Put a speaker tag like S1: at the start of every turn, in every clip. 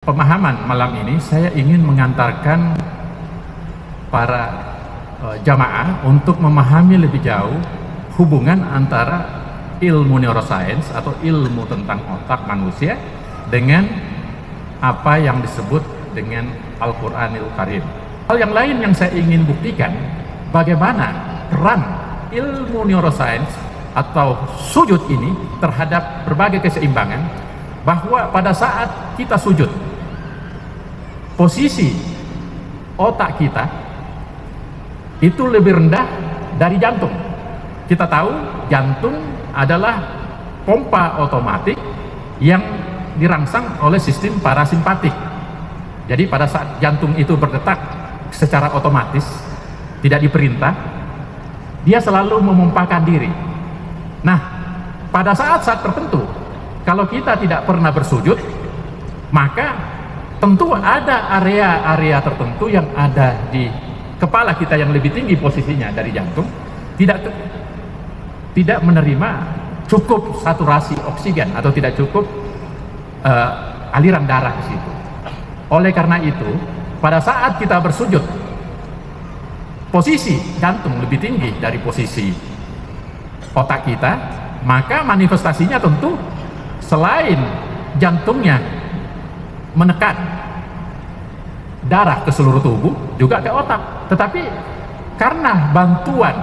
S1: Pemahaman malam ini saya ingin mengantarkan para jamaah untuk memahami lebih jauh hubungan antara ilmu neuroscience atau ilmu tentang otak manusia dengan apa yang disebut dengan Al-Quranil Karim. Hal yang lain yang saya ingin buktikan, bagaimana peran ilmu neuroscience atau sujud ini terhadap berbagai keseimbangan, bahwa pada saat kita sujud, posisi otak kita itu lebih rendah dari jantung. Kita tahu jantung adalah pompa otomatis yang dirangsang oleh sistem parasimpatik. Jadi pada saat jantung itu berdetak secara otomatis, tidak diperintah, dia selalu memompakan diri. Nah, pada saat-saat tertentu, kalau kita tidak pernah bersujud, maka tentu ada area-area tertentu yang ada di kepala kita yang lebih tinggi posisinya dari jantung, tidak menerima cukup saturasi oksigen atau tidak cukup aliran darah ke situ. Oleh karena itu, pada saat kita bersujud, posisi jantung lebih tinggi dari posisi otak kita, maka manifestasinya tentu selain jantungnya menekan darah ke seluruh tubuh, juga ke otak. Tetapi karena bantuan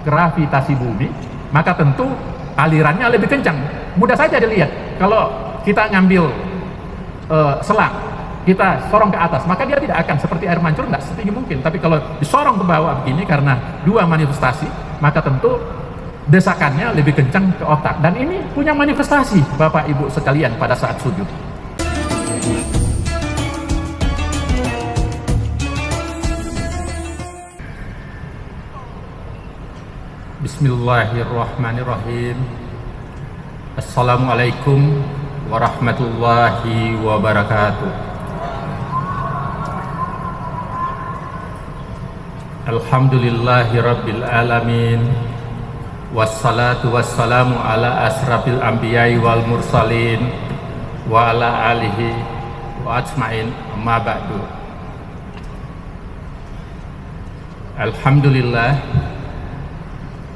S1: gravitasi bumi, maka tentu alirannya lebih kencang. Mudah saja dilihat, kalau kita ngambil selang, kita sorong ke atas, maka dia tidak akan seperti air mancur, tidak setinggi mungkin. Tapi kalau disorong ke bawah begini, karena dua manifestasi, maka tentu desakannya lebih kencang ke otak. Dan ini punya manifestasi, Bapak Ibu sekalian, pada saat sujud. Bismillahirrahmanirrahim. Assalamualaikum warahmatullahi wabarakatuh. Alhamdulillahi rabbil alamin, wassalatu wassalamu ala asrafil anbiya'i wal mursalin wa ala alihi wa ajma'in, amma ba'du. Alhamdulillah,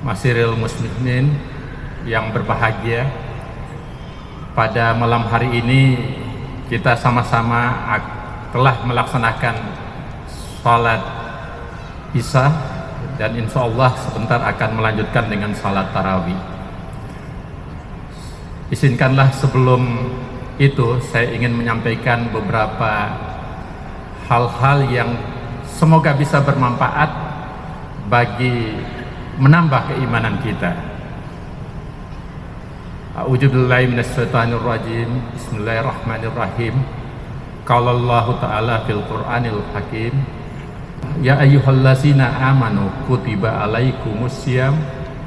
S1: masiril muslimin yang berbahagia, pada malam hari ini kita sama-sama telah melaksanakan salat Isya, dan insya Allah sebentar akan melanjutkan dengan salat tarawih. Izinkanlah sebelum itu saya ingin menyampaikan beberapa hal-hal yang semoga bisa bermanfaat bagi menambah keimanan kita. A'udzubillahi minasyaitonirrajim. Bismillahirrahmanirrahim. Qala Allahu ta'ala fil Qur'anil Hakim, ya ayyuhallazina amanu kutiba alaikumussyam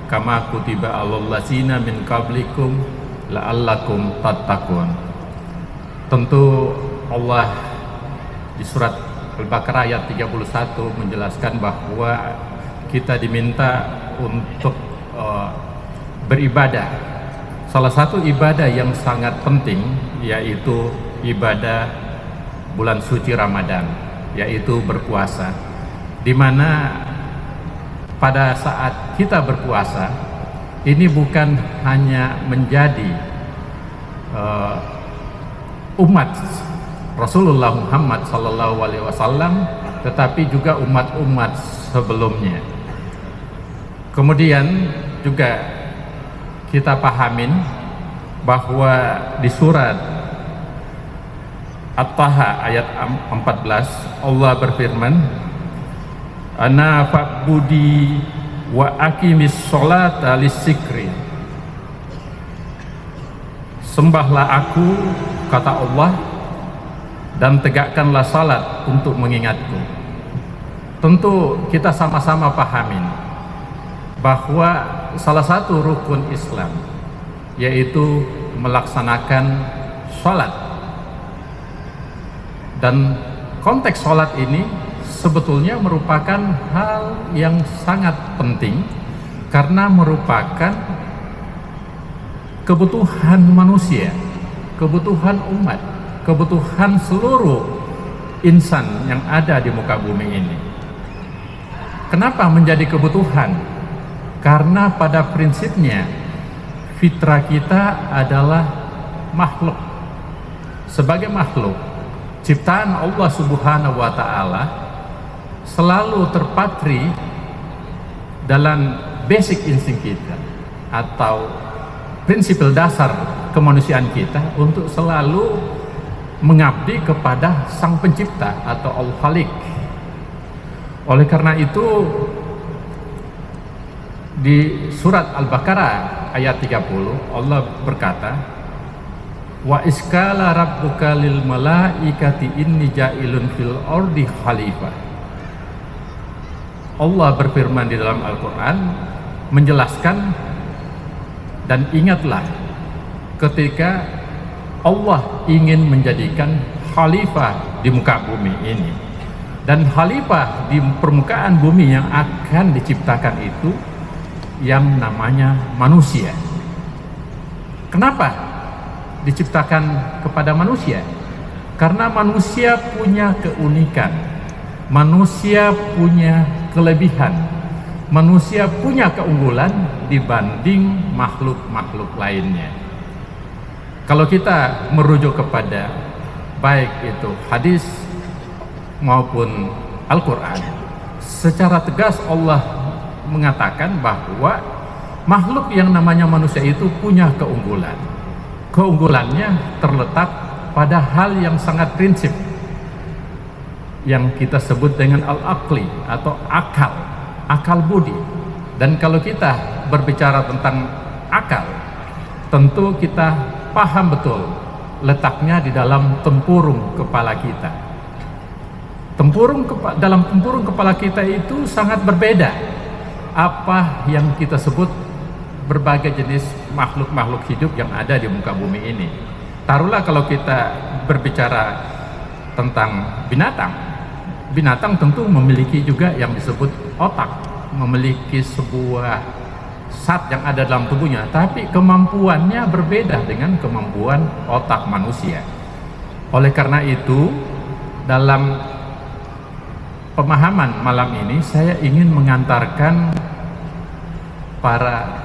S1: kama kutiba alal ladzina min qablikum la'allakum tattaqun. Tentu Allah di surat Al-Baqarah ayat 31 menjelaskan bahwa kita diminta untuk beribadah. Salah satu ibadah yang sangat penting yaitu ibadah bulan suci Ramadan, yaitu berpuasa, di mana pada saat kita berpuasa ini bukan hanya menjadi umat Rasulullah Muhammad SAW, tetapi juga umat-umat sebelumnya. Kemudian juga kita pahamin bahwa di surat At-Taha ayat 14 Allah berfirman, ana fa'budi wa aqimis sholata lisikri, sembahlah aku, kata Allah, dan tegakkanlah salat untuk mengingatku. Tentu kita sama-sama pahamin bahwa salah satu rukun Islam yaitu melaksanakan sholat, dan konteks sholat ini sebetulnya merupakan hal yang sangat penting karena merupakan kebutuhan manusia, kebutuhan umat. kebutuhan seluruh insan yang ada di muka bumi ini. Kenapa menjadi kebutuhan? Karena pada prinsipnya fitrah kita adalah makhluk. Sebagai makhluk ciptaan Allah Subhanahu wa Ta'ala, selalu terpatri dalam basic insting kita atau prinsip dasar kemanusiaan kita untuk selalu mengabdi kepada Sang Pencipta atau Al-Khaliq. Oleh karena itu di surat Al-Baqarah ayat 30 Allah berkata, wa iskala rabbuka lil malaikati inni ja'ilun fil ardi khalifah. Allah berfirman di dalam Al-Quran menjelaskan, dan ingatlah ketika Allah ingin menjadikan khalifah di muka bumi ini, dan khalifah di permukaan bumi yang akan diciptakan itu yang namanya manusia. Kenapa diciptakan kepada manusia? Karena manusia punya keunikan, manusia punya kelebihan, manusia punya keunggulan dibanding makhluk-makhluk lainnya. Kalau kita merujuk kepada baik itu hadis maupun Al-Quran, secara tegas Allah mengatakan bahwa makhluk yang namanya manusia itu punya keunggulan. Keunggulannya terletak pada hal yang sangat prinsip yang kita sebut dengan al-aqli atau akal budi. Dan kalau kita berbicara tentang akal, tentu kita paham betul letaknya di dalam tempurung kepala kita. Dalam tempurung kepala kita itu sangat berbeda apa yang kita sebut berbagai jenis makhluk-makhluk hidup yang ada di muka bumi ini. Taruhlah kalau kita berbicara tentang binatang tentu memiliki juga yang disebut otak, memiliki sebuah zat yang ada dalam tubuhnya, tapi kemampuannya berbeda dengan kemampuan otak manusia. Oleh karena itu, dalam pemahaman malam ini saya ingin mengantarkan para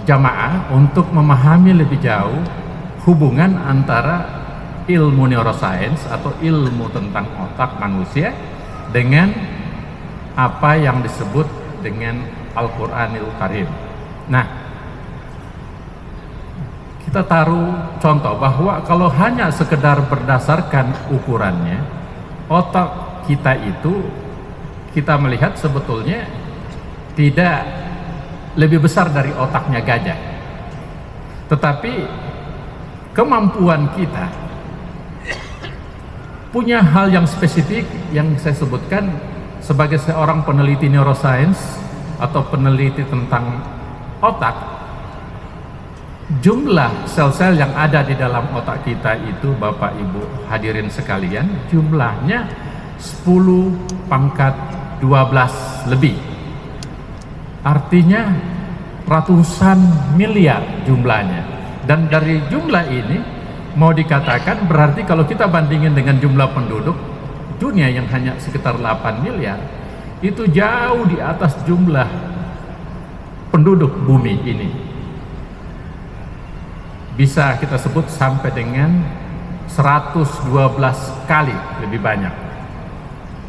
S1: jamaah untuk memahami lebih jauh hubungan antara ilmu neuroscience atau ilmu tentang otak manusia dengan apa yang disebut dengan Al-Quranil Karim. Nah, kita taruh contoh bahwa kalau hanya sekedar berdasarkan ukurannya, otak kita itu kita melihat sebetulnya tidak lebih besar dari otaknya gajah. Tetapi kemampuan kita punya hal yang spesifik yang saya sebutkan sebagai seorang peneliti neuroscience atau peneliti tentang otak. Jumlah sel-sel yang ada di dalam otak kita itu, Bapak Ibu hadirin sekalian, jumlahnya 10 pangkat 12 lebih. Artinya ratusan miliar jumlahnya. Dan dari jumlah ini mau dikatakan berarti kalau kita bandingin dengan jumlah penduduk dunia yang hanya sekitar 8 miliar, itu jauh di atas jumlah penduduk bumi ini. Bisa kita sebut sampai dengan 112 kali lebih banyak.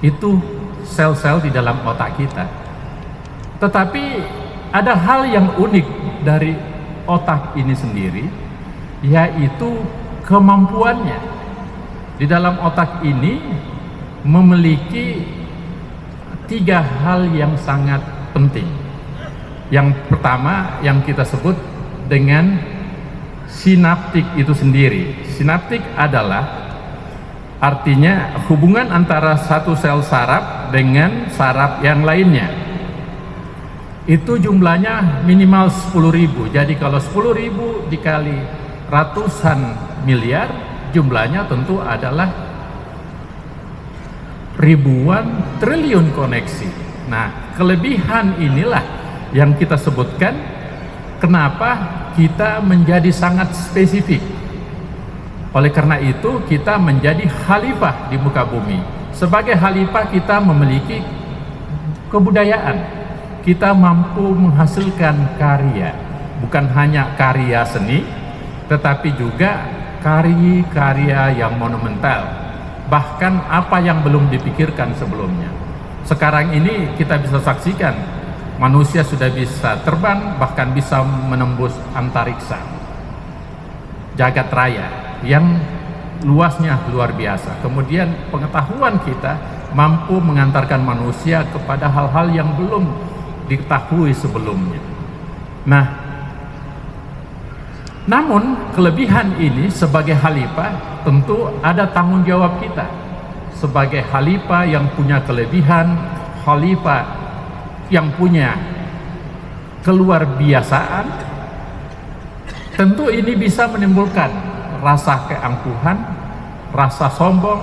S1: Itu sel-sel di dalam otak kita. Tetapi ada hal yang unik dari otak ini sendiri, yaitu kemampuannya. Di dalam otak ini memiliki 3 hal yang sangat penting. Yang pertama yang kita sebut dengan sinaptik itu sendiri. Sinaptik adalah artinya hubungan antara satu sel saraf dengan saraf yang lainnya. Itu jumlahnya minimal 10.000. Jadi kalau 10.000 dikali ratusan miliar, jumlahnya tentu adalah ribuan triliun koneksi. Nah, kelebihan inilah yang kita sebutkan kenapa kita menjadi sangat spesifik. Oleh karena itu kita menjadi khalifah di muka bumi. Sebagai khalifah kita memiliki kebudayaan, kita mampu menghasilkan karya, bukan hanya karya seni tetapi juga karya-karya yang monumental, bahkan apa yang belum dipikirkan sebelumnya. Sekarang ini kita bisa saksikan manusia sudah bisa terbang, bahkan bisa menembus antariksa, jagat raya yang luasnya luar biasa. Kemudian pengetahuan kita mampu mengantarkan manusia kepada hal-hal yang belum diketahui sebelumnya. Nah, namun kelebihan ini sebagai khalifah tentu ada tanggung jawab kita. Sebagai khalifah yang punya kelebihan, khalifah yang punya keluar biasaan, tentu ini bisa menimbulkan rasa keangkuhan, rasa sombong,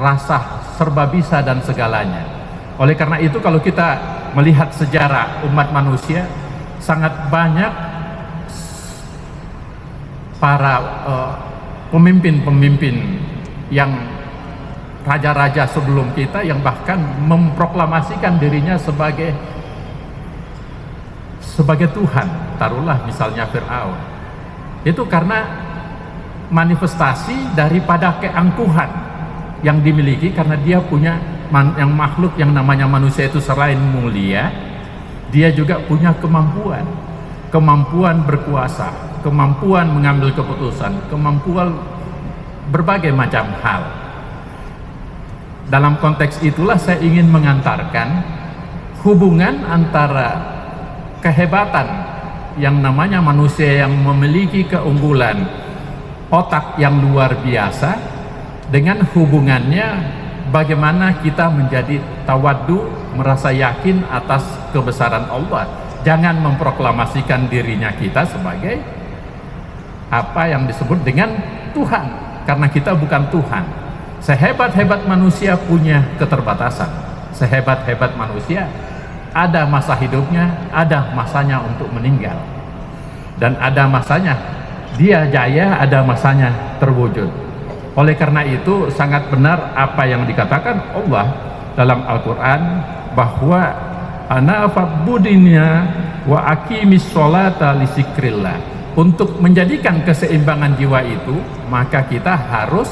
S1: rasa serba bisa dan segalanya. Oleh karena itu kalau kita melihat sejarah umat manusia, sangat banyak para pemimpin-pemimpin yang raja-raja sebelum kita yang bahkan memproklamasikan dirinya sebagai Tuhan. Taruhlah misalnya Fir'aun. Itu karena manifestasi daripada keangkuhan yang dimiliki, karena dia punya yang makhluk yang namanya manusia itu selain mulia, dia juga punya kemampuan berkuasa, kemampuan mengambil keputusan, kemampuan berbagai macam hal. Dalam konteks itulah saya ingin mengantarkan hubungan antara kehebatan yang namanya manusia yang memiliki keunggulan otak yang luar biasa dengan hubungannya bagaimana kita menjadi tawaddu, merasa yakin atas kebesaran Allah. Jangan memproklamasikan dirinya kita sebagai apa yang disebut dengan Tuhan, karena kita bukan Tuhan. Sehebat-hebat manusia punya keterbatasan, sehebat-hebat manusia ada masa hidupnya, ada masanya untuk meninggal, dan ada masanya dia jaya, ada masanya terwujud. Oleh karena itu sangat benar apa yang dikatakan Allah dalam Al-Quran bahwa ana fa'budinya wa aqimis sholata li zikrillah. Untuk menjadikan keseimbangan jiwa itu, maka kita harus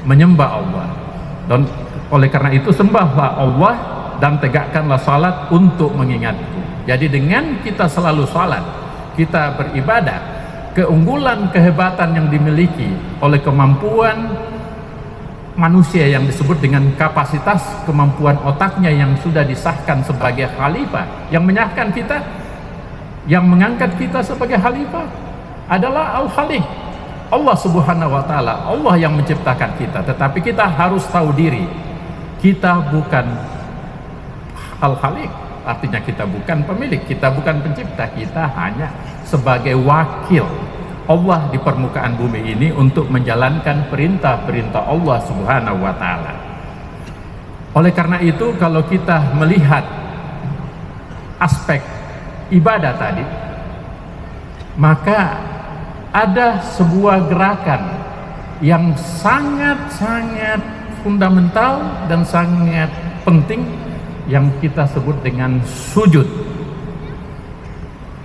S1: menyembah Allah. Dan oleh karena itu sembahlah Allah dan tegakkanlah salat untuk mengingatku. Jadi dengan kita selalu salat, kita beribadah, keunggulan kehebatan yang dimiliki oleh kemampuan manusia yang disebut dengan kapasitas kemampuan otaknya yang sudah disahkan sebagai khalifah, yang menyahkan kita, yang mengangkat kita sebagai khalifah adalah Al-Khaliq, Allah Subhanahu wa Ta'ala, Allah yang menciptakan kita. Tetapi kita harus tahu diri, kita bukan Al-Khaliq, artinya kita bukan pemilik, kita bukan pencipta, kita hanya sebagai wakil Allah di permukaan bumi ini untuk menjalankan perintah-perintah Allah Subhanahu wa Ta'ala. Oleh karena itu kalau kita melihat aspek ibadah tadi, maka ada sebuah gerakan yang sangat-sangat fundamental dan sangat penting yang kita sebut dengan sujud.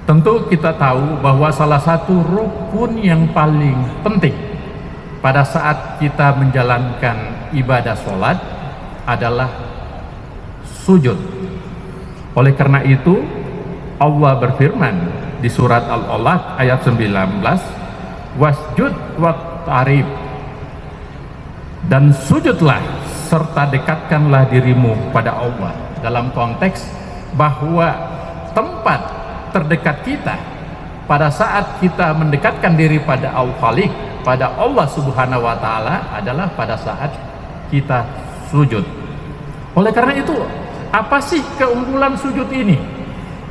S1: Tentu kita tahu bahwa salah satu rukun yang paling penting pada saat kita menjalankan ibadah sholat adalah sujud. Oleh karena itu Allah berfirman di surat Al-Alaq ayat 19, wasjud waqtarib, dan sujudlah serta dekatkanlah dirimu pada Allah, dalam konteks bahwa tempat terdekat kita pada saat kita mendekatkan diri pada Al-Khaliq, pada Allah Subhanahu wa Ta'ala adalah pada saat kita sujud. Oleh karena itu, apa sih keunggulan sujud ini?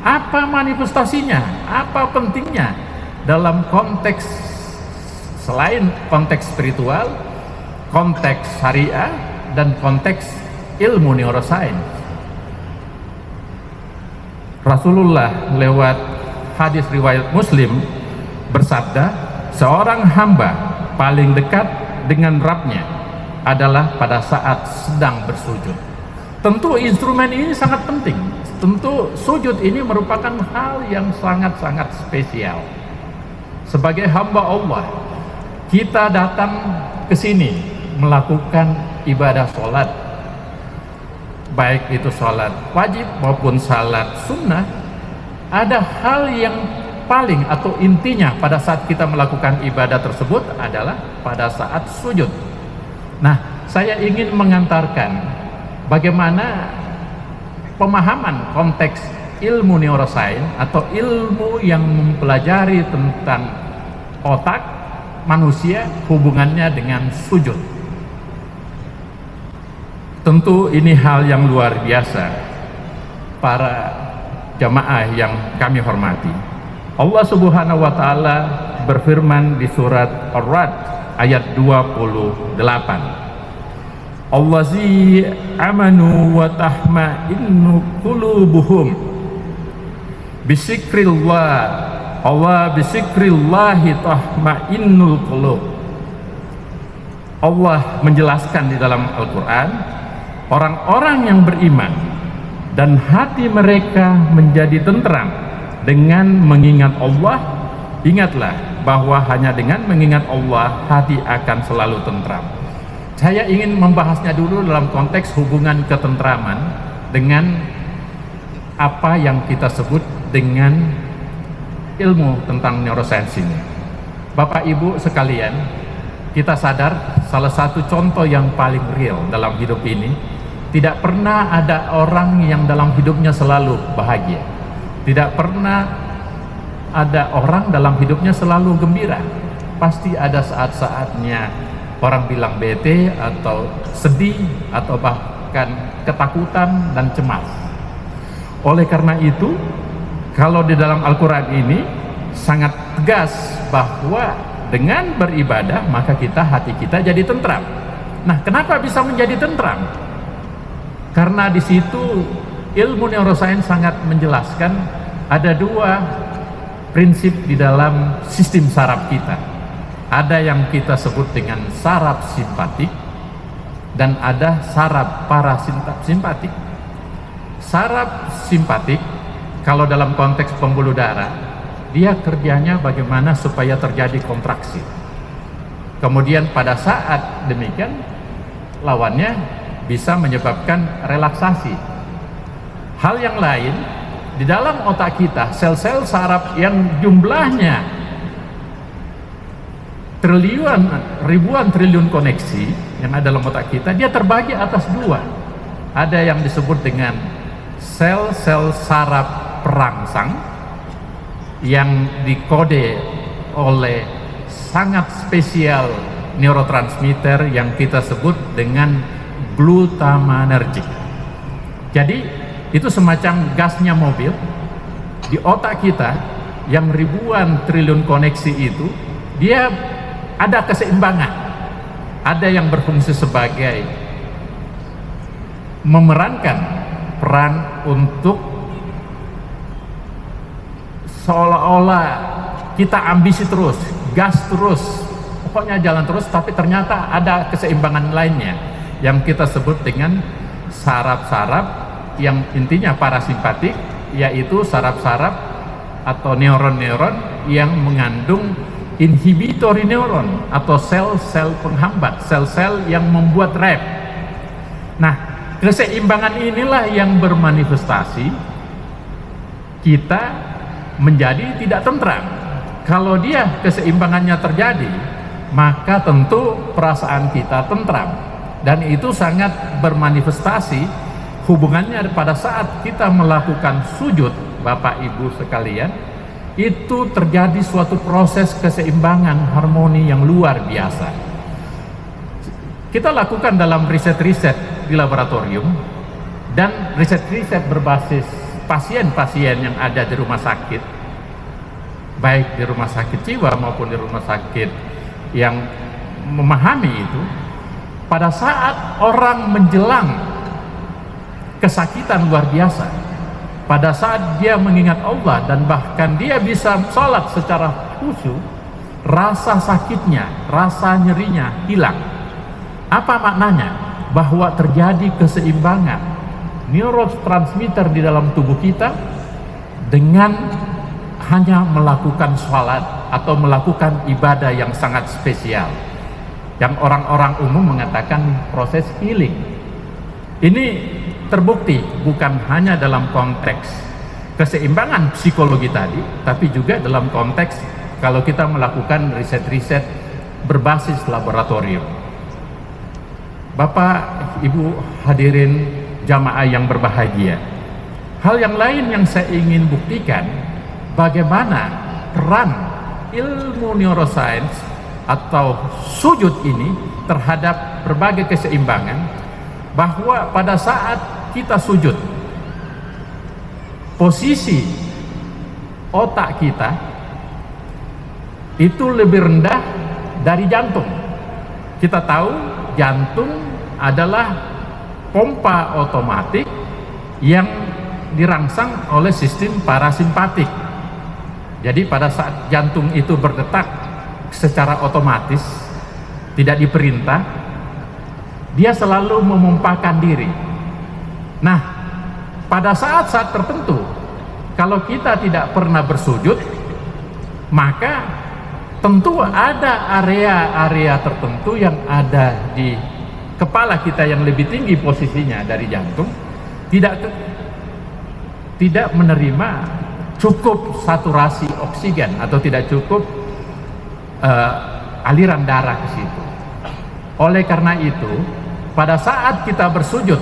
S1: Apa manifestasinya? Apa pentingnya dalam konteks selain konteks spiritual, konteks syariah, dan konteks ilmu neuroscience? Rasulullah lewat hadis riwayat Muslim bersabda, seorang hamba paling dekat dengan Rabb-nya adalah pada saat sedang bersujud. Tentu instrumen ini sangat penting. Tentu sujud ini merupakan hal yang sangat-sangat spesial. Sebagai hamba Allah, kita datang ke sini melakukan ibadah sholat, baik itu sholat wajib maupun sholat sunnah. Ada hal yang paling atau intinya pada saat kita melakukan ibadah tersebut adalah pada saat sujud. Nah, saya ingin mengantarkan bagaimana pemahaman konteks ilmu neuroscience atau ilmu yang mempelajari tentang otak manusia, hubungannya dengan sujud. Tentu ini hal yang luar biasa para jamaah yang kami hormati. Allah Subhanahu wa Ta'ala berfirman di surat Ar-Ra'd ayat 28, Allazi amanu wa tahma'innu qulubuhum bisikrillah, Allah bisikrillahi tahma'innul qulub. Allah menjelaskan di dalam Al-Quran, orang-orang yang beriman dan hati mereka menjadi tentram dengan mengingat Allah. Ingatlah bahwa hanya dengan mengingat Allah hati akan selalu tentram. Saya ingin membahasnya dulu dalam konteks hubungan ketentraman dengan apa yang kita sebut dengan ilmu tentang neuroscience ini. Bapak Ibu sekalian, kita sadar salah satu contoh yang paling real dalam hidup ini, tidak pernah ada orang yang dalam hidupnya selalu bahagia. Tidak pernah ada orang dalam hidupnya selalu gembira. Pasti ada saat-saatnya orang bilang bete atau sedih atau bahkan ketakutan dan cemas. Oleh karena itu, kalau di dalam Al-Quran ini sangat tegas bahwa dengan beribadah maka hati kita jadi tentram. Nah, kenapa bisa menjadi tentram? Karena di situ ilmu neuroscience sangat menjelaskan ada dua prinsip di dalam sistem saraf kita. Ada yang kita sebut dengan saraf simpatik dan ada saraf parasimpatik. Saraf simpatik kalau dalam konteks pembuluh darah, dia kerjanya bagaimana supaya terjadi kontraksi. Kemudian pada saat demikian lawannya bisa menyebabkan relaksasi. Hal yang lain, di dalam otak kita, sel-sel saraf yang jumlahnya ribuan triliun koneksi yang ada dalam otak kita, dia terbagi atas dua. Ada yang disebut dengan sel-sel saraf perangsang yang dikode oleh sangat spesial neurotransmitter yang kita sebut dengan glutamanergic. Jadi itu semacam gasnya mobil di otak kita yang ribuan triliun koneksi itu, dia ada keseimbangan. Ada yang berfungsi sebagai memerankan peran untuk seolah-olah kita ambisi terus, gas terus, pokoknya jalan terus, tapi ternyata ada keseimbangan lainnya yang kita sebut dengan saraf-saraf yang intinya parasimpatik, yaitu saraf-saraf atau neuron-neuron yang mengandung inhibitory neuron atau sel-sel penghambat, sel-sel yang membuat rem. Nah, keseimbangan inilah yang bermanifestasi kita menjadi tidak tentram. Kalau dia keseimbangannya terjadi, maka tentu perasaan kita tentram, dan itu sangat bermanifestasi hubungannya pada saat kita melakukan sujud. Bapak Ibu sekalian, itu terjadi suatu proses keseimbangan harmoni yang luar biasa. Kita lakukan dalam riset-riset di laboratorium dan riset-riset berbasis pasien-pasien yang ada di rumah sakit, baik di rumah sakit jiwa maupun di rumah sakit yang memahami itu. Pada saat orang menjelang kesakitan luar biasa, pada saat dia mengingat Allah dan bahkan dia bisa sholat secara khusyuk, rasa sakitnya, rasa nyerinya hilang. Apa maknanya? Bahwa terjadi keseimbangan neurotransmitter di dalam tubuh kita dengan hanya melakukan sholat atau melakukan ibadah yang sangat spesial, yang orang-orang umum mengatakan proses healing. Ini terbukti bukan hanya dalam konteks keseimbangan psikologi tadi, tapi juga dalam konteks kalau kita melakukan riset-riset berbasis laboratorium. Bapak, Ibu hadirin jamaah yang berbahagia, hal yang lain yang saya ingin buktikan bagaimana peran ilmu neuroscience atau sujud ini terhadap berbagai keseimbangan, bahwa pada saat kita sujud, posisi otak kita itu lebih rendah dari jantung. Kita tahu jantung adalah pompa otomatik yang dirangsang oleh sistem parasimpatik. Jadi pada saat jantung itu berdetak secara otomatis, tidak diperintah, dia selalu memompakan diri. Nah, pada saat-saat tertentu, kalau kita tidak pernah bersujud, maka tentu ada area-area tertentu yang ada di kepala kita yang lebih tinggi posisinya dari jantung, tidak menerima cukup saturasi oksigen atau tidak cukup aliran darah ke situ. Oleh karena itu, pada saat kita bersujud,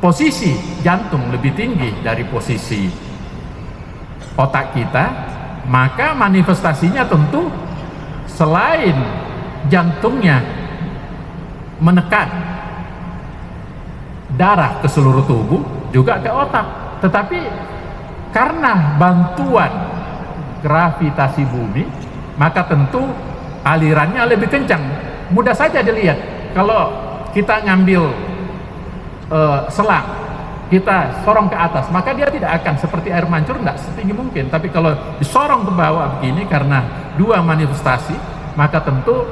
S1: posisi jantung lebih tinggi dari posisi otak kita, maka manifestasinya tentu selain jantungnya menekan darah ke seluruh tubuh, juga ke otak. Tetapi karena bantuan gravitasi bumi, maka tentu alirannya lebih kencang. Mudah saja dilihat, kalau kita ngambil selang, kita sorong ke atas, maka dia tidak akan seperti air mancur, tidak setinggi mungkin. Tapi kalau disorong ke bawah begini, karena dua manifestasi, maka tentu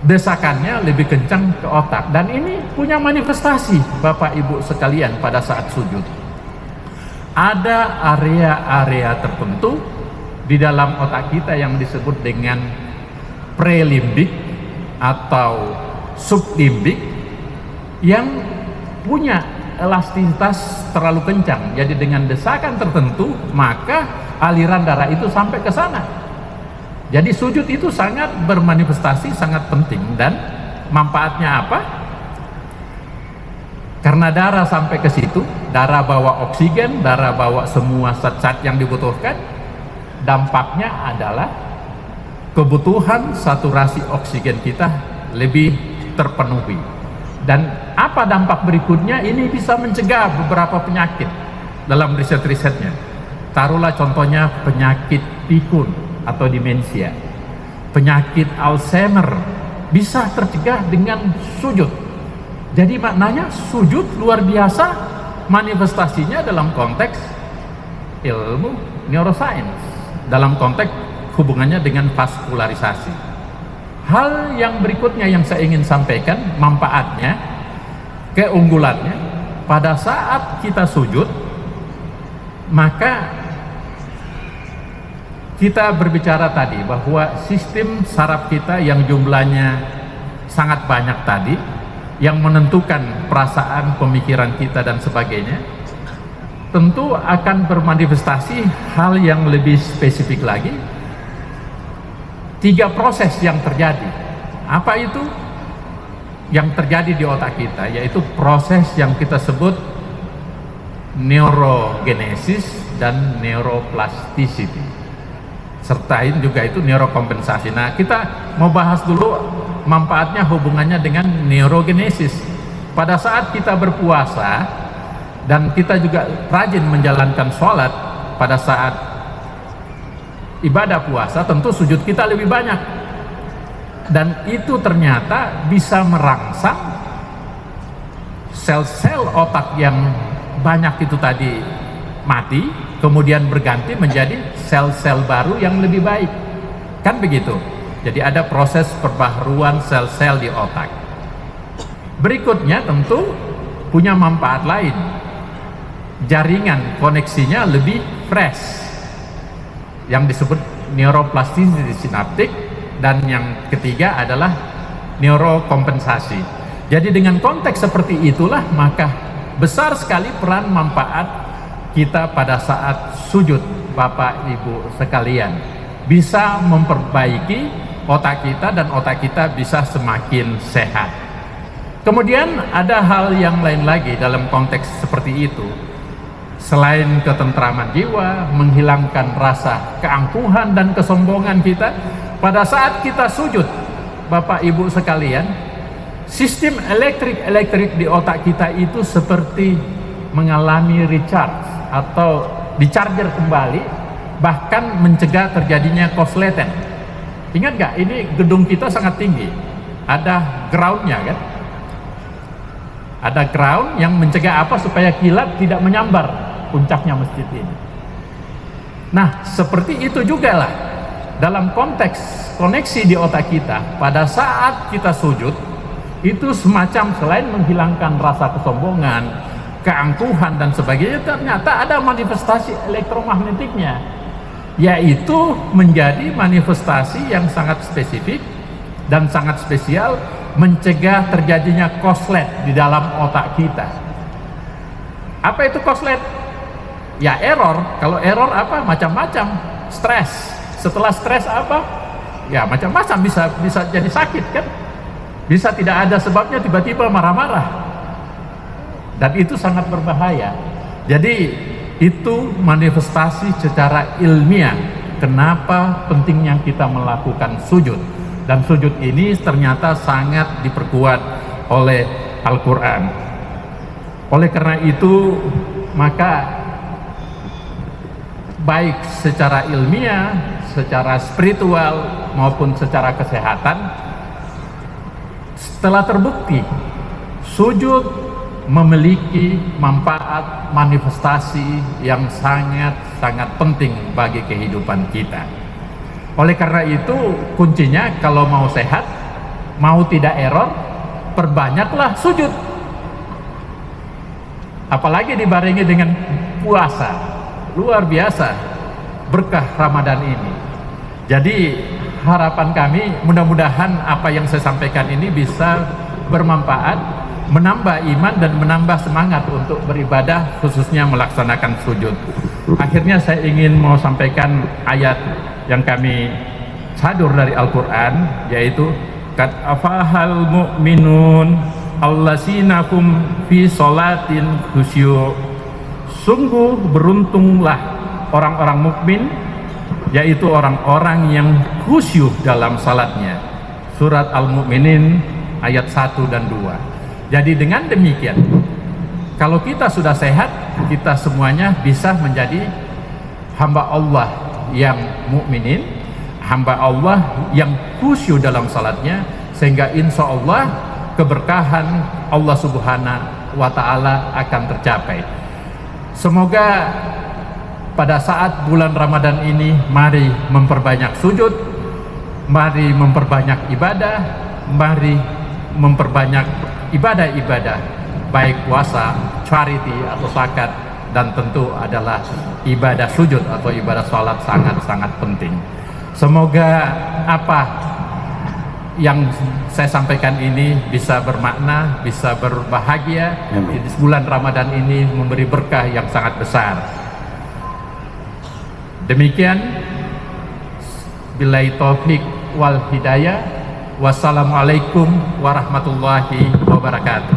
S1: desakannya lebih kencang ke otak. Dan ini punya manifestasi, Bapak Ibu sekalian, pada saat sujud. Ada area-area tertentu di dalam otak kita yang disebut dengan prelimbik atau sublimbik yang punya elastisitas terlalu kencang. Jadi dengan desakan tertentu, maka aliran darah itu sampai ke sana. Jadi sujud itu sangat bermanifestasi, sangat penting. Dan manfaatnya apa? Karena darah sampai ke situ, darah bawa oksigen, darah bawa semua zat-zat yang dibutuhkan. Dampaknya adalah kebutuhan saturasi oksigen kita lebih terpenuhi. Dan apa dampak berikutnya? Ini bisa mencegah beberapa penyakit dalam riset-risetnya. Taruhlah contohnya penyakit pikun atau demensia, penyakit Alzheimer bisa tercegah dengan sujud. Jadi maknanya sujud luar biasa manifestasinya dalam konteks ilmu neuroscience, dalam konteks hubungannya dengan vaskularisasi. Hal yang berikutnya yang saya ingin sampaikan, manfaatnya, keunggulannya, pada saat kita sujud, maka kita berbicara tadi bahwa sistem saraf kita yang jumlahnya sangat banyak tadi, yang menentukan perasaan, pemikiran kita dan sebagainya, tentu akan bermanifestasi hal yang lebih spesifik lagi. 3 proses yang terjadi. Apa itu yang terjadi di otak kita? Yaitu proses yang kita sebut neurogenesis dan neuroplasticity, sertain juga itu neurokompensasi. Nah, kita mau bahas dulu manfaatnya, hubungannya dengan neurogenesis. Pada saat kita berpuasa dan kita juga rajin menjalankan sholat, pada saat ibadah puasa tentu sujud kita lebih banyak, dan itu ternyata bisa merangsang sel-sel otak yang banyak itu tadi mati, kemudian berganti menjadi sel-sel baru yang lebih baik. Kan begitu. Jadi ada proses perbaharuan sel-sel di otak. Berikutnya tentu punya manfaat lain. Jaringan koneksinya lebih fresh, yang disebut neuroplasticity sinaptik, dan yang ketiga adalah neurokompensasi. Jadi dengan konteks seperti itulah maka besar sekali peran manfaat kita pada saat sujud, Bapak Ibu sekalian. Bisa memperbaiki otak kita dan otak kita bisa semakin sehat. Kemudian ada hal yang lain lagi dalam konteks seperti itu. Selain ketentraman jiwa, menghilangkan rasa keangkuhan dan kesombongan kita, pada saat kita sujud, Bapak Ibu sekalian, sistem elektrik di otak kita itu seperti mengalami recharge atau di-charger kembali, bahkan mencegah terjadinya korsleting. Ingat gak, ini gedung kita sangat tinggi, ada groundnya kan? Ada ground yang mencegah apa? Supaya kilat tidak menyambar puncaknya masjid ini. Nah, seperti itu juga lah dalam konteks koneksi di otak kita. Pada saat kita sujud, itu semacam selain menghilangkan rasa kesombongan, keangkuhan dan sebagainya, ternyata ada manifestasi elektromagnetiknya, yaitu menjadi manifestasi yang sangat spesifik dan sangat spesial, mencegah terjadinya korslet di dalam otak kita. Apa itu korslet? Ya error. Kalau error apa? Macam-macam. Stres. Setelah stres apa? Ya macam-macam, bisa jadi sakit kan? Bisa tidak ada sebabnya tiba-tiba marah-marah. Dan itu sangat berbahaya. Jadi itu manifestasi secara ilmiah kenapa pentingnya kita melakukan sujud. Dan sujud ini ternyata sangat diperkuat oleh Al-Quran. Oleh karena itu maka baik secara ilmiah, secara spiritual maupun secara kesehatan, setelah terbukti sujud memiliki manfaat manifestasi yang sangat penting bagi kehidupan kita. Oleh karena itu kuncinya kalau mau sehat, mau tidak error, perbanyaklah sujud. Apalagi dibarengi dengan puasa. Luar biasa berkah Ramadan ini. Jadi harapan kami mudah-mudahan apa yang saya sampaikan ini bisa bermanfaat, menambah iman dan menambah semangat untuk beribadah, khususnya melaksanakan sujud. Akhirnya saya ingin mau sampaikan ayat yang kami sadur dari Al-Quran, yaitu qad afahal mu'minun allazina hum fi sholatin khusyu'. Sungguh beruntunglah orang-orang mukmin, yaitu orang-orang yang khusyuk dalam salatnya. Surat Al-Mu'minin ayat 1 dan 2. Jadi dengan demikian, kalau kita sudah sehat, kita semuanya bisa menjadi hamba Allah yang mukminin, hamba Allah yang khusyuk dalam salatnya, sehingga insya Allah keberkahan Allah Subhanahu wa Ta'ala akan tercapai. Semoga pada saat bulan Ramadan ini mari memperbanyak sujud, mari memperbanyak ibadah, mari memperbanyak ibadah-ibadah, baik puasa, charity atau zakat, dan tentu adalah ibadah sujud atau ibadah sholat sangat-sangat penting. Semoga apa yang saya sampaikan ini bisa bermakna, bisa berbahagia. Di bulan Ramadan ini memberi berkah yang sangat besar. Demikian, billahi taufik wal hidayah. Wassalamualaikum warahmatullahi wabarakatuh.